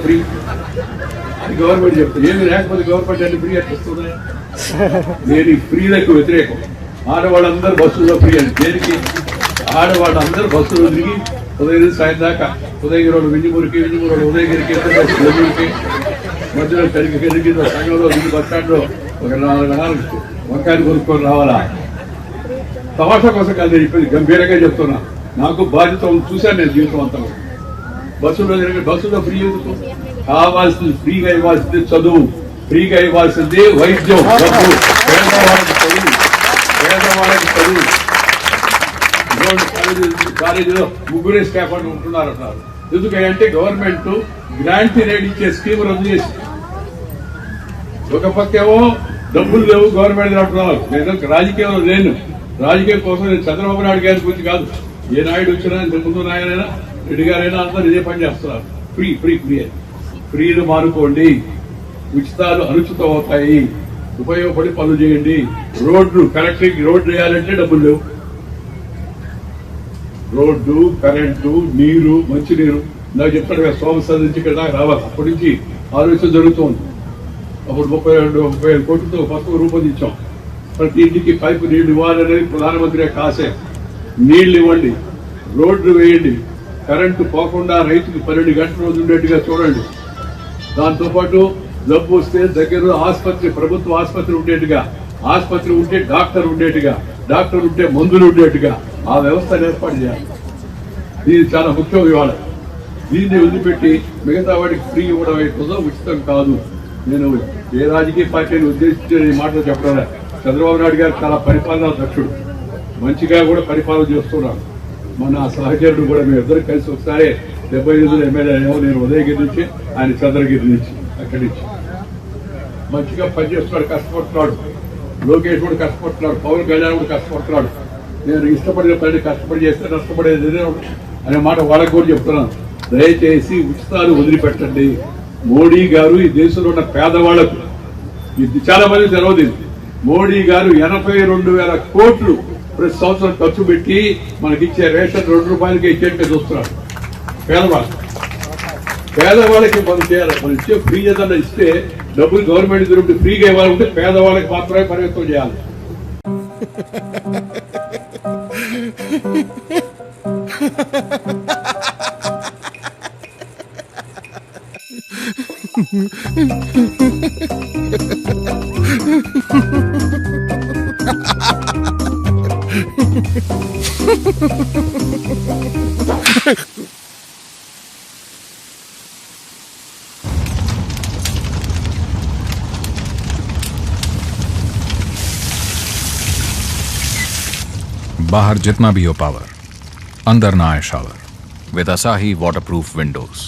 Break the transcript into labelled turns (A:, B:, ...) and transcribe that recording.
A: Free అని government చెప్తుంది. ఏమి లేకపోతే గవర్నమెంట్ అన్ని ఫ్రీ అని వస్తున్నాయి. నేను ఈ ఫ్రీలకు వ్యతిరేకం. ఆడవాళ్ళందరూ బస్సులో ఫ్రీ అని దేనికి? ఆడవాళ్ళందరూ బస్సులో తిరిగి ఉదయం సాయం దాకా ఉదయగిరి వింజమూరికి ఉదయగిరికి నెల్లూరుకి మధ్యలో కలిగి సంఘంలో బస్ స్టాండ్లో ఒక 4 వంకాయలు కొనుక్కొని రావాలా? తమాషా కోసం కాదు చెప్పేది, గంభీరంగా చెప్తున్నా. నాకు బాధ్యత చూశాను నేను జీవితం అంతా. బస్సులో ఫ్రీ ఎందుకు? కావాల్సింది ఫ్రీగా ఇవ్వాల్సింది చదువు, ఫ్రీగా ఇవ్వాల్సింది వైద్యం, పేదవాళ్ళకి చదువు. కాలేజీలో 3 స్టాఫ్ అని ఉంటున్నారంటారు. ఎందుకంటే గవర్నమెంట్ గ్రాంట్ రేట్ ఇచ్చే స్కీమ్ రద్దు చేసి, ఒక పక్కేమో డబ్బులు లేవు గవర్నమెంట్ అంటున్నారు. నేను రాజకీయంలో లేను. రాజకీయం కోసం నేను చంద్రబాబు నాయుడు గారి గురించి కాదు, ఏ నాయుడు వచ్చినా ముందు నాయనైనా రెడ్డి గారైనా అందరూ ఇదే పని చేస్తున్నారు. ఫ్రీ ఫ్రీ ఫ్రీ ఫ్రీలు మానుకోండి. ఉచితాలు అనుచితం అవుతాయి. ఉపయోగపడి పనులు చేయండి. రోడ్లు కలెక్టర్కి రోడ్లు వేయాలంటే డబ్బులు లేవు. రోడ్డు, కరెంటు, నీరు, మంచినీరు నాకు చెప్తాడు కదా, సోమసారి నుంచి ఇక్కడ దాకా రావాలి. అప్పటి నుంచి ఆలోచన జరుగుతుంది. అప్పుడు 32-35 కోట్లతో పథకం రూపొందించాం. ప్రతి ఇంటికి పైపు నీళ్లు ఇవ్వాలనేది ప్రధానమంత్రి యొక్క ఆశయం. నీళ్లు ఇవ్వండి, రోడ్లు వేయండి, కరెంటు పోకుండా రైతుకి 12 గంటల రోజు ఉండేట్టుగా చూడండి. దాంతోపాటు జబ్బు వస్తే దగ్గర ఆసుపత్రి, ప్రభుత్వ ఆసుపత్రి ఉండేట్టుగా, ఆసుపత్రి ఉంటే డాక్టర్ ఉండేట్టుగా, డాక్టర్ ఉంటే మందులు ఉండేట్టుగా ఆ వ్యవస్థను ఏర్పాటు చేయాలి. ఇది చాలా ముఖ్యం. ఇవాళ దీన్ని వదిలిపెట్టి మిగతా వాడికి ఫ్రీ ఇవ్వడం అయిపోతుందో ఉచితం కాదు. నేను ఏ రాజకీయ పార్టీని ఉద్దేశించి ఈ మాటలు చెప్పడం. చంద్రబాబు నాయుడు గారు చాలా పరిపాలనా దక్షుడు, మంచిగా కూడా పరిపాలన చేస్తున్నాడు. మన సహచరుడు కూడా మేము ఇద్దరు కలిసి ఒకసారి 75 ఎమ్మెల్యే అయ్యాము. నేను ఉదయగిరి నుంచి, ఆయన చంద్రగిరి నుంచి. అక్కడి నుంచి మంచిగా పనిచేస్తున్నాడు, కష్టపడుతున్నాడు. లోకేష్ కూడా కష్టపడుతున్నాడు, పవన్ కళ్యాణ్ కూడా కష్టపడుతున్నాడు. నేను ఇష్టపడిన పని కష్టపడి చేస్తే నష్టపడేది అనే మాట వాళ్ళకి కూడా చెప్తున్నాను. దయచేసి ఉచితాలు వదిలిపెట్టండి. మోడీ గారు ఈ దేశంలో ఉన్న పేదవాళ్లకు, ఇది చాలా మంది తెలవదు, మోడీ గారు 82,000 కోట్లు ప్రతి సంవత్సరం ఖర్చు పెట్టి మనకిచ్చే రేషన్ 2 రూపాయలకే ఇచ్చేట్టుగా చూస్తున్నారు. పేదవాళ్ళకి మనం చేయాలి. మనం ఇచ్చే ఫ్రీ ఏదన్నా ఇస్తే డబ్బులు గవర్నమెంట్ దొరికి ఫ్రీగా ఇవ్వాలంటే పేదవాళ్ళకి మాత్రమే పరిమితం చేయాలి.
B: बाहर जितना भी हो पावर, अंदर ना आए shower. With Asahi waterproof windows.